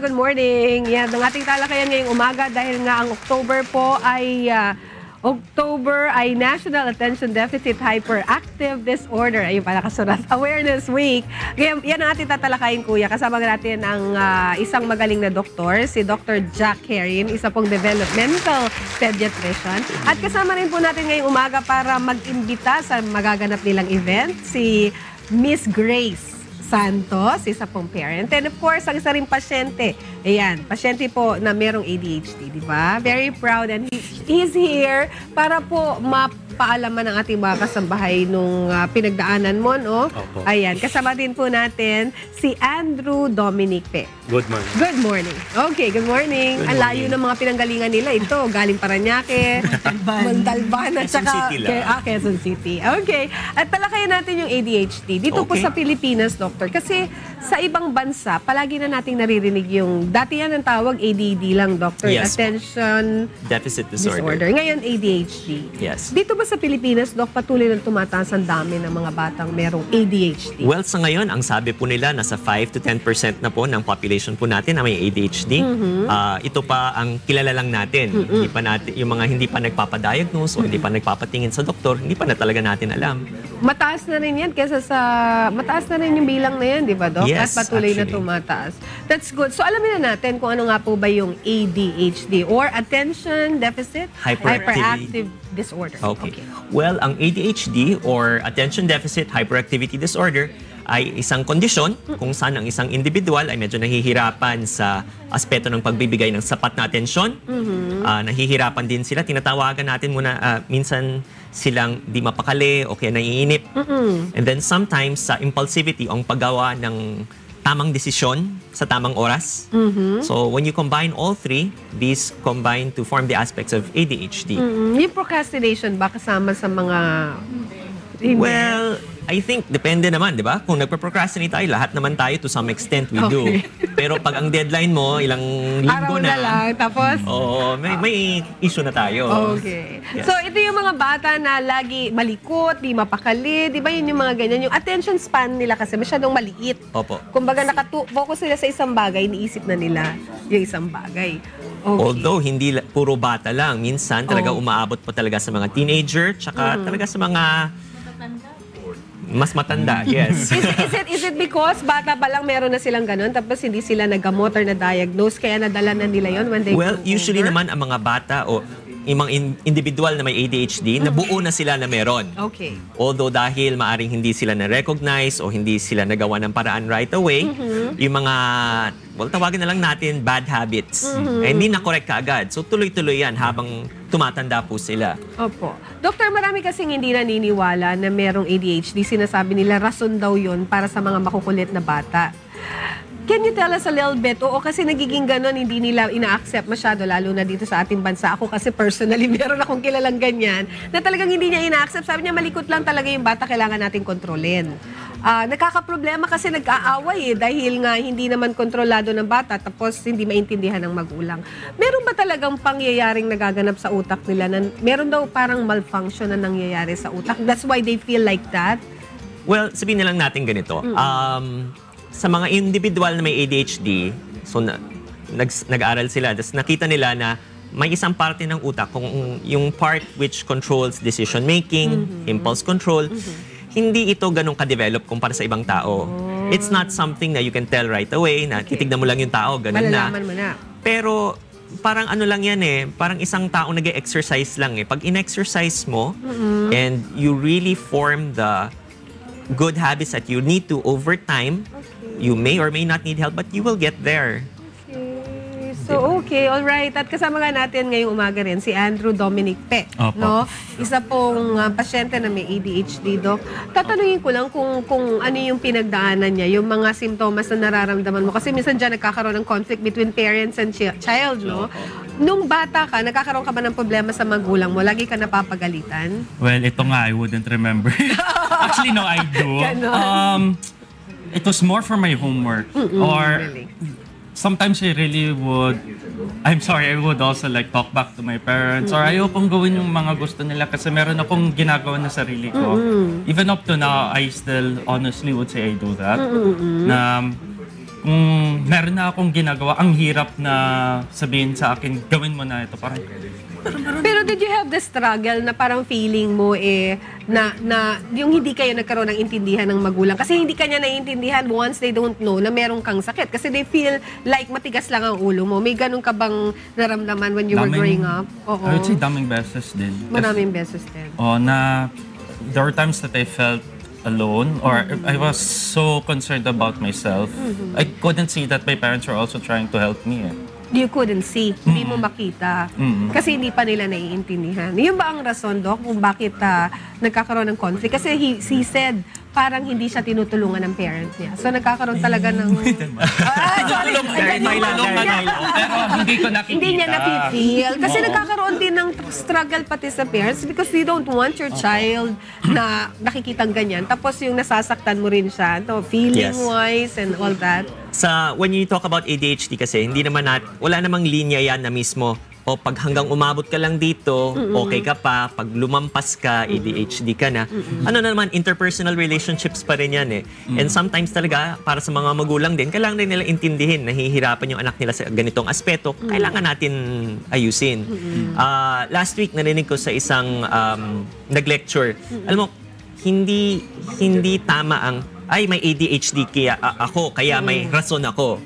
Good morning. Yan, ang ating talakayan ngayong umaga dahil nga ang October ay National Attention Deficit Hyperactive Disorder. Ayun pala kasulat. Awareness Week. Kaya yan ang ating tatalakayin, kuya. Kasama natin ang isang magaling na doktor, si Dr. Jack Herin, isa pong developmental pediatrician. At kasama rin po natin ngayong umaga para mag-imbita sa magaganap nilang event, si Miss Grace Santos, isa pong parent. And of course, ang isa ring pasyente. Ayan, pasyente po na merong ADHD, di ba? Very proud and he's here para po mapaalaman ng ating mga kasambahay nung pinagdaanan mo, no? Opo. Ayan, kasama din po natin si Andrew Dominic Pe. Good morning. Good morning. Okay, good morning. Good Ang layo morning. ng mga pinanggalingan nila. Ito, galing Parañaque, Montalban, at Quezon saka City lang. Quezon City. Okay. At talakayan natin yung ADHD. Dito po Okay. sa Pilipinas, Doctor. Kasi sa ibang bansa, palagi na nating naririnig yung, dati yan ang tawag ADD lang, Doctor. Yes. Attention Deficit disorder. Ngayon, ADHD. Yes. Dito ba sa Pilipinas, Doc, patuloy na tumataas ang dami ng mga batang merong ADHD? Well, sa ngayon, ang sabi po nila, nasa 5 to 10% na po ng population po natin na may ADHD. Ito pa ang kilala lang natin. Hindi pa natin. Yung mga hindi pa nagpapadiagnose o hindi pa nagpapatingin sa doktor, hindi pa na talaga natin alam. Mataas na rin yan mataas na rin yung bilang na yan, di ba, Doc? Yes, At patuloy na actually. tumataas. That's good. So, alamin na natin kung ano nga po ba yung ADHD or Attention Deficit Hyperactivity. Disorder. Okay. Well, ang ADHD or Attention Deficit Hyperactivity Disorder ay isang kondisyon kung saan ang isang individual ay medyo nahihirapan sa aspeto ng pagbibigay ng sapat na atensyon. Nahihirapan din sila. Tinatawagan natin muna, minsan silang di mapakali o kaya naiinip. And then sometimes sa impulsivity, ang paggawa ng tamang desisyon sa tamang oras. So when you combine all three, these combine to form the aspects of ADHD. Yung procrastination ba kasama sa mga... Hindi. Well, I think depende naman, di ba? Kung nagpa-procrastinate tayo, lahat naman tayo to some extent we do. Okay. Pero pag ang deadline mo, ilang linggo Araw na lang, tapos... Oo, may issue na tayo. Okay. Yes. So, ito yung mga bata na lagi malikot, di mapakali, di ba yun yung mga ganyan? Yung attention span nila kasi masyadong maliit. Opo. Kumbaga, focus sila sa isang bagay, iniisip na nila yung isang bagay. Okay. Although hindi puro bata lang, minsan talaga Oh. umaabot pa talaga sa mga teenager, tsaka talaga sa mga mas matanda, yes. Is it because bata pa lang meron na silang ganun, tapos hindi sila nagamot or na-diagnose, kaya nadala na nila yon when they Well, grew usually older? naman ang mga bata o yung mga individual na may ADHD, nabuo na sila na meron. Okay. Although dahil maaring hindi sila na-recognize o hindi sila nagawa ng paraan right away, yung mga, well, tawagin na lang natin bad habits, eh, hindi na-correct kaagad. So tuloy-tuloy yan habang tumatanda po sila. Opo. Doktor, marami kasing hindi naniniwala na merong ADHD. Sinasabi nila rason daw yun para sa mga makukulit na bata. Can you tell us a little bit? Oo, kasi nagiging ganon, hindi nila ina-accept masyado, lalo na dito sa ating bansa. Ako kasi personally, meron akong kilalang ganyan, na talagang hindi niya ina-accept. Sabi niya, malikot lang talaga yung bata, kailangan nating kontrolin. Nakakaproblema kasi nag-aaway dahil nga hindi naman kontrolado ng bata, tapos hindi maintindihan ng magulang. Meron ba talagang pangyayaring nagaganap sa utak nila na meron daw parang malfunction na nangyayari sa utak? That's why they feel like that? Well, sabihin na lang natin ganito. Sa mga individual na may ADHD, so nag-aral sila, tapos nakita nila na may isang parte ng utak, kung yung part which controls decision making, impulse control, hindi ito ganun ka-develop kumpara sa ibang tao. It's not something na you can tell right away, na titignan mo lang yung tao, ganun na. Malalaman mo na. Pero parang ano lang yan eh, parang isang tao nag-exercise lang eh. Pag in-exercise mo, and you really form the good habits that you need to over time, you may or may not need help, but you will get there. Okay. So, okay, all right. At kasama nga natin ngayong umaga rin si Andrew Dominic Pe. Opo. No? Isa pong pasyente na may ADHD, Doc. Tatanungin ko lang kung ano yung pinagdaanan niya, yung mga simptomas na nararamdaman mo. Kasi minsan dyan nagkakaroon ng conflict between parents and child, no? Nung bata ka, nagkakaroon ka ba ng problema sa magulang mo? Lagi ka napapagalitan? Well, ito nga, I wouldn't remember. Actually, no, I do. Ganon. It was more for my homework. Or really? sometimes I really would, I would also like talk back to my parents. Or ayokong gawin yung mga gusto nila kasi meron akong ginagawa na sarili ko. Even up to now, I still honestly would say I do that. Na kung meron na akong ginagawa, ang hirap na sabihin sa akin, gawin mo na ito. Parang, Pero did you have the struggle na parang feeling mo na yung hindi kayo nagkaroon ng intindihan ng magulang? Kasi hindi kanya naiintindihan once they don't know na meron kang sakit. Kasi they feel like matigas lang ang ulo mo. May ganun ka bang naramdaman when you were growing up? Oo. I would say daming beses din. Maraming beses din. Na there were times that I felt alone or I was so concerned about myself. I couldn't see that my parents were also trying to help me. You couldn't see, hindi mo makita. Kasi hindi pa nila naiintindihan. Yun ba ang rason, Doc, kung bakit nagkakaroon ng conflict? Kasi he said, parang hindi siya tinutulungan ng parents niya. So nagkakaroon talaga ng... sorry. Pero hindi ko nakikita. Hindi niya napipil. Kasi nagkakaroon din ng struggle pati sa parents because they don't want your child na nakikitang ganyan. Tapos yung nasasaktan mo rin siya, feeling-wise and all that. When you talk about ADHD kasi, wala namang linya yan na mismo. O pag hanggang umabot ka lang dito, okay ka pa. Pag lumampas ka, ADHD ka na. Ano naman, interpersonal relationships pa rin yan eh. And sometimes talaga, para sa mga magulang din, kailangan din nila intindihin, nahihirapan yung anak nila sa ganitong aspeto, kailangan natin ayusin. Last week, narinig ko sa isang nag-lecture. Alam mo, hindi tama ang, ay may ADHD kaya kaya may rason ako.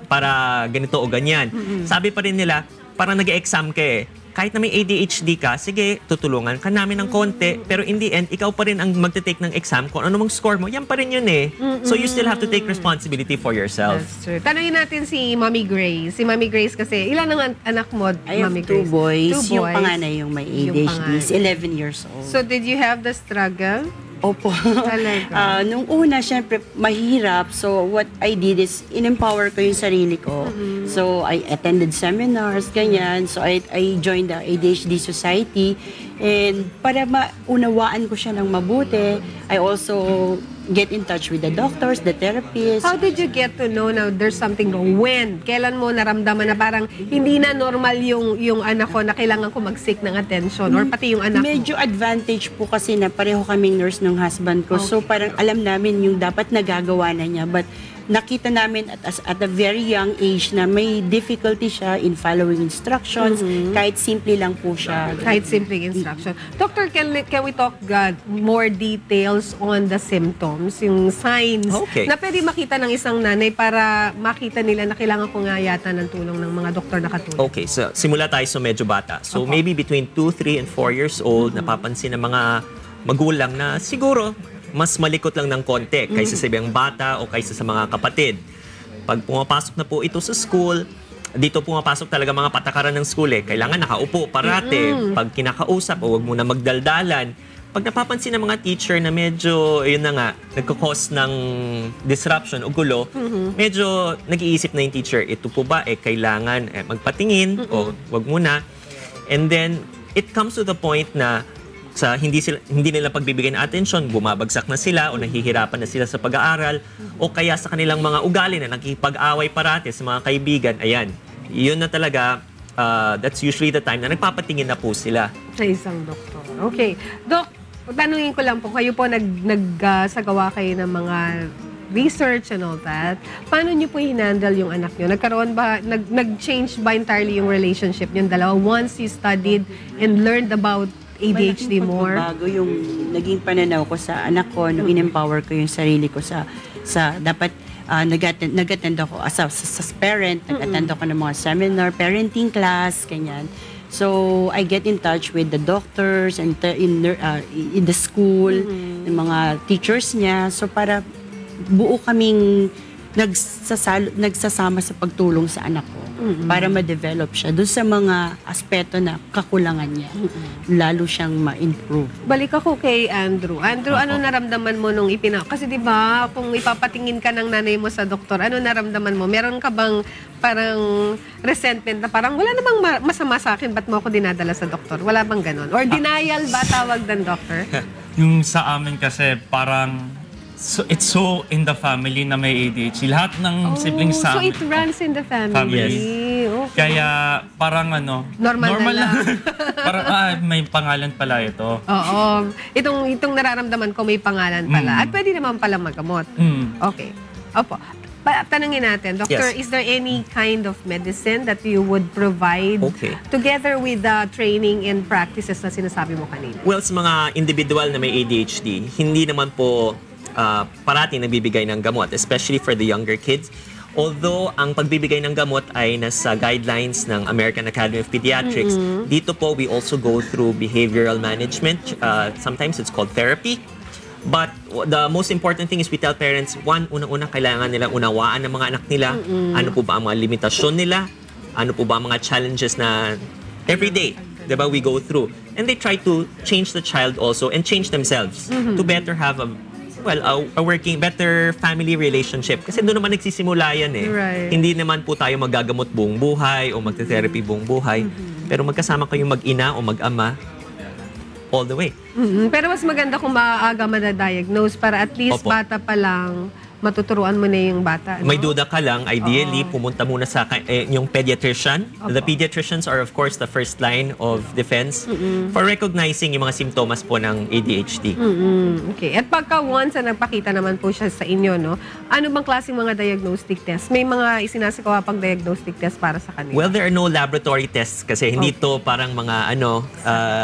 Para ganito o ganyan. Sabi pa rin nila, parang nag-exam ka eh. Kahit na may ADHD ka, sige, tutulungan ka namin ng konti. Pero in the end, ikaw pa rin ang magte-take ng exam. Kung ano mang score mo, yan pa rin yun eh. So you still have to take responsibility for yourself. That's true. Tanungin natin si Mommy Grace. Si Mommy Grace kasi, ilan ang anak mo, Mommy two Grace? boys. Two Yung boys. panganay yung may ADHD. Is 11 years old. So did you have the struggle? Opo. Talaga? Nung una, syempre, mahirap. So, what I did is, in-empower ko yung sarili ko. So, I attended seminars, ganyan. So, I joined the ADHD Society. And para maunawaan ko siya ng mabuti, I also get in touch with the doctors, the therapists. How did you get to know now there's something wrong? When? Kailan mo naramdaman na parang hindi na normal yung anak ko na kailangan ko mag-seek ng attention or pati yung anak Medyo advantage po kasi na pareho kaming nurse ng husband ko. So parang alam namin yung dapat nagagawa na niya. But nakita namin at a very young age na may difficulty siya in following instructions. Kahit simple lang po siya. Kahit simple instruction. Doctor, can we talk more details on the symptoms, yung signs Okay. na pwede makita ng isang nanay para makita nila na kailangan ko nga yata ng tulong ng mga doktor na katulad? Okay, so simula tayo sa medyo bata. So maybe between 2, 3, and 4 years old, napapansin ng mga magulang na siguro mas malikot lang ng konti kaysa sa ibang bata o kaysa sa mga kapatid. Pag pumapasok na po ito sa school, dito pumapasok talaga mga patakaran ng school eh. Kailangan nakaupo parate. Pag kinakausap, o wag muna magdaldalan. Pag napapansin ng mga teacher na medyo, yun na nga, nagkakos ng disruption o gulo, medyo nag-iisip na yung teacher, ito po ba kailangan magpatingin o wag muna. And then, it comes to the point na sa hindi nila pagbibigyan ng atensyon, bumabagsak na sila o nahihirapan na sila sa pag-aaral o kaya sa kanilang mga ugali na nakikipag-away parate sa mga kaibigan. Ayan, yun na talaga, that's usually the time na nagpapatingin na po sila. Sa isang doktor. Okay. Doc, tanungin ko lang po, kayo po nagsagawa kayo ng mga research and all that. Paano niyo po hinandle yung anak niyo? Nagkaroon ba, nag-change ba entirely yung relationship niyo dalawa once you studied and learned about ADHD more? Bago yung naging pananaw ko sa anak ko, nung in-empower ko yung sarili ko sa dapat nag-attend ako as a parent, nag-attend ako ng mga seminar, parenting class, ganyan. So, I get in touch with the doctors and in the school, ng mga teachers niya. So, para buo kaming nagsasama sa pagtulong sa anak ko para ma-develop siya doon sa mga aspeto na kakulangan niya. Lalo siyang ma-improve. Balik ako kay Andrew. Andrew, ano naramdaman mo nung kasi di ba kung ipapatingin ka ng nanay mo sa doktor, ano naramdaman mo? Meron ka bang parang resentment na parang wala namang masama sa akin, ba't mo ako dinadala sa doktor? Wala bang ganon? Or denial ba tawag ng doctor? Yung sa amin kasi parang it's so in the family na may ADHD. Lahat ng siblings sa So amin. it runs in the family. Okay. Kaya parang Normal na lang. Parang may pangalan pala ito. Oo. Itong nararamdaman ko may pangalan pala. At pwede naman pala magamot. Okay. Opo. Tanungin natin, Doctor, Yes. is there any kind of medicine that you would provide Okay. together with the training and practices na sinasabi mo kanina? Well, sa mga individual na may ADHD, hindi naman po parati nagbibigay ng gamot, especially for the younger kids. Although ang pagbibigay ng gamot ay nasa guidelines ng American Academy of Pediatrics, dito po we also go through behavioral management. Sometimes it's called therapy. But the most important thing is we tell parents, one, unang-una kailangan nilang unawaan ng mga anak nila. Ano po ba ang mga limitasyon nila? Ano po ba ang mga challenges na everyday, diba, we go through. And they try to change the child also and change themselves to better have a working, better family relationship. Kasi doon naman nagsisimula yan eh. Right. Hindi naman po tayo magagamot buong buhay o magte-therapy buong buhay. Pero magkasama kayong mag-ina o mag-ama all the way. Pero mas maganda kung maaga madadiagnose para at least Opo. bata pa lang matuturuan mo na yung bata. No? May duda ka lang, ideally, pumunta muna sa yung pediatrician. The pediatricians are of course the first line of defense for recognizing yung mga simptomas po ng ADHD. Okay. At pagka once na nagpakita naman po siya sa inyo, no? Ano bang klaseng mga diagnostic test? May mga isinasagawa pang diagnostic test para sa kanila? Well, there are no laboratory tests kasi hindi to parang mga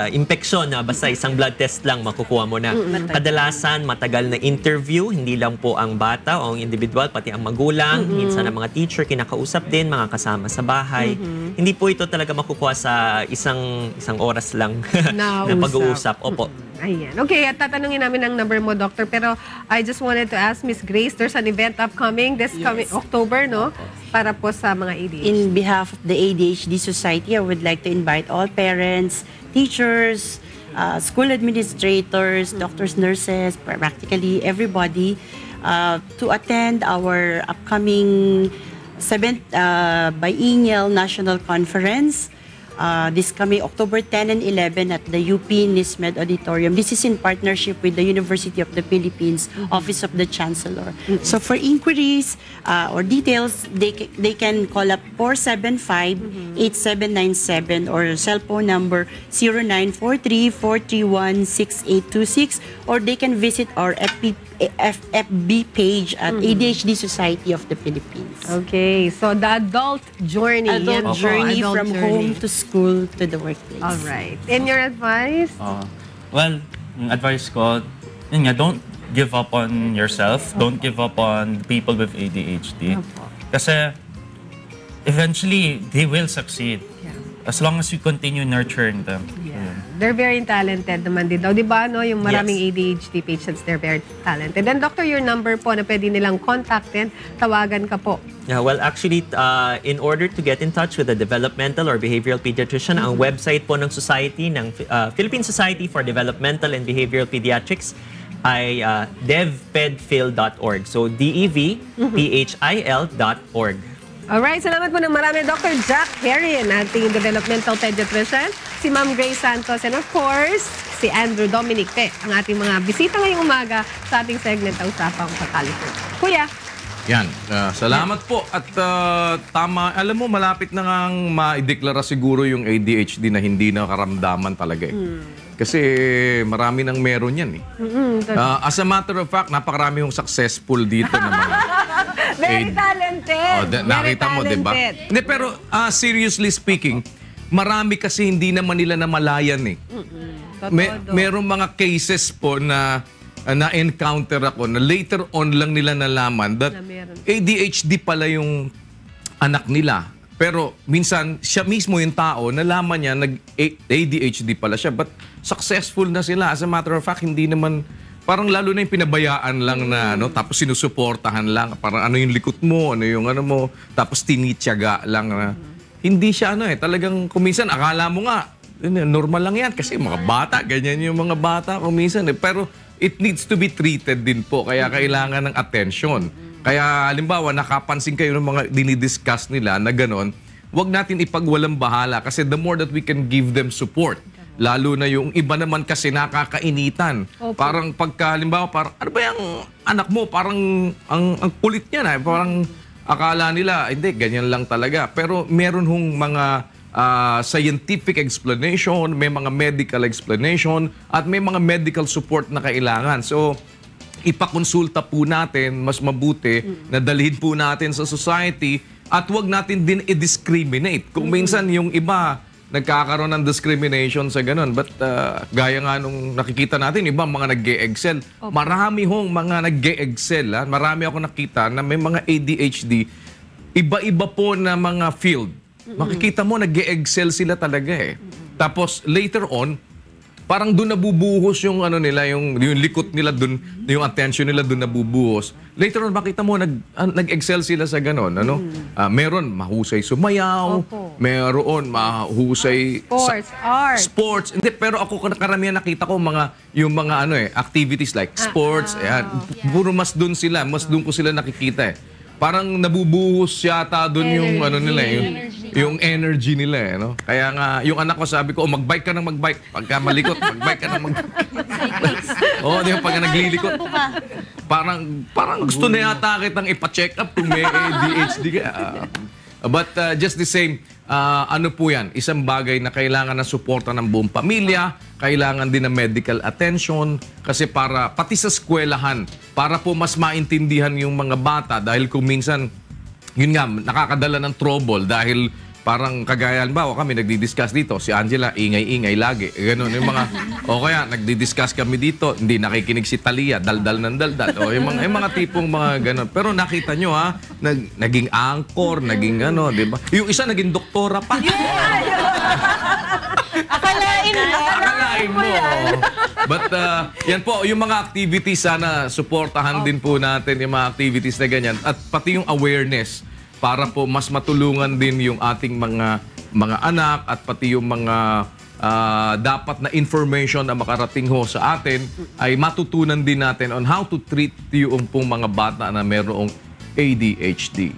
impeksyon na basta isang blood test lang makukuha mo na. Kadalasan matagal na interview, hindi lang po ang bata o ang individual, pati ang magulang, minsan ang mga teacher, kinakausap din, mga kasama sa bahay. Hindi po ito talaga makukuha sa isang oras lang na pag-uusap. Opo. Ayan. Okay, at tatanungin namin ang number mo, Doctor. Pero I just wanted to ask Miss Grace, there's an event upcoming this coming October, no? Para po sa mga ADHD. In behalf of the ADHD Society, I would like to invite all parents, teachers, school administrators, doctors, nurses, practically everybody to attend our upcoming 7th Biennial National Conference this coming October 10 and 11 at the UP NISMED Auditorium. This is in partnership with the University of the Philippines, Office of the Chancellor. So for inquiries or details, they can call up 475-8797 or cell phone number 0943-431-6826, or they can visit our FB page at ADHD Society of the Philippines. Okay, so the adult journey. Yan Adult po, journey adult from journey. home to school to the workplace. All right. And your advice? Well, yung advice ko, yun nga, don't give up on yourself. Don't give up on people with ADHD. Kasi eventually, they will succeed. As long as you continue nurturing them. Yeah. They're very talented naman din daw. Di ba, no? Yung maraming Yes. ADHD patients, they're very talented. And Doctor, your number po na pwede nilang contactin, tawagan ka po. Yeah, well, actually, in order to get in touch with a developmental or behavioral pediatrician, ang website po ng society, ng Philippine Society for Developmental and Behavioral Pediatrics, ay devpedphil.org. So, devphil.org. Alright, salamat po ng marami, Dr. Jack Herin, ating developmental pediatrician, si Ma'am Grace Santos, and of course, si Andrew Dominic Te, ang ating mga bisita ngayong umaga sa ating segment na Usapang California. Kuya, Yan. Salamat po. At tama, alam mo, malapit na ngang maideklara siguro yung ADHD na hindi na karamdaman talaga eh. Kasi marami nang meron yan eh. As a matter of fact, napakarami yung successful dito na mga... very talented. Nakita mo, di ba? Hindi, pero seriously speaking, marami kasi hindi naman nila namalayan eh. Merong mga cases po na na-encounter ako na later on lang nila nalaman that ADHD pala yung anak nila. Pero minsan, siya mismo yung tao, nalaman niya, nag-ADHD pala siya. But successful na sila. As a matter of fact, hindi naman, parang lalo na yung pinabayaan lang na, no? Tapos sinusuportahan lang. Parang ano yung likot mo, ano yung ano mo. Tapos tinityaga lang na. Hindi siya ano eh. Talagang kuminsan, akala mo nga, normal lang yan. Kasi mga bata, ganyan yung mga bata kuminsan eh. Pero it needs to be treated din po. Kaya kailangan ng attention. Kaya halimbawa, nakapansin kayo ng mga dinidiscuss nila na gano'n, huwag natin ipagwalang bahala kasi the more that we can give them support, lalo na yung iba naman kasi nakakainitan. Opo. Parang pagka, halimbawa, parang, ano ba yung anak mo? Parang ang kulit niya na. Parang akala nila, hindi, ganyan lang talaga. Pero meron hong mga scientific explanation, may mga medical explanation, at may mga medical support na kailangan. So, ipakonsulta po natin, mas mabuti na dalhin po natin sa society at wag natin din i-discriminate. Kung minsan yung iba nagkakaroon ng discrimination sa ganun. But gaya nga nung nakikita natin, iba mga nag-e-excel. Marami hong mga nag-e-excel. Marami ako nakita na may mga ADHD, iba-iba po na mga field. Makikita mo, nag-e-excel sila talaga eh. Tapos later on, parang doon nabubuhos yung ano nila, yung likot nila doon, yung attention nila doon nabubuhos. Later on, makita mo, nag-excel sila sa ganon. Ano? Meron mahusay sumayaw, meron mahusay sports. Hindi, pero ako karamihan nakita ko yung mga activities like sports. Ayan. Puro mas doon sila, mas doon ko sila nakikita eh. Parang nabubuhos yata doon yung ano nila, yung energy nila eh, no? Kaya nga yung anak ko sabi ko, mag-bike ka nang mag-bike. Pagka malikot, mag-bike ka nang mag-bike. Di ba pagka naglilikot. Parang gusto na yata kitang ipa-check up kung may ADHD ka. But just the same, ano po yan, isang bagay na kailangan ng suporta ng buong pamilya, kailangan din ng medical attention, kasi pati sa eskwelahan, para po mas maintindihan yung mga bata, dahil kung minsan, yun nga, nakakadala ng trouble, dahil parang kagaya, halimbawa kami nagdi-discuss dito, si Angela, ingay-ingay lagi. Ganun, yung mga, o kaya, nagdi-discuss kami dito, hindi nakikinig si Talia, daldal ng daldal. O, yung mga tipong mga ganun. Pero nakita nyo ha, naging anchor, naging ano, di ba? Yung isa naging doktora pa. Akalain mo. But yan po, yung mga activities, sana supportahan din po natin yung mga activities na ganyan. At pati yung awareness, para po mas matulungan din yung ating mga anak at pati yung mga dapat na information na makarating ho sa atin ay matutunan din natin on how to treat yung pong mga bata na mayroong ADHD.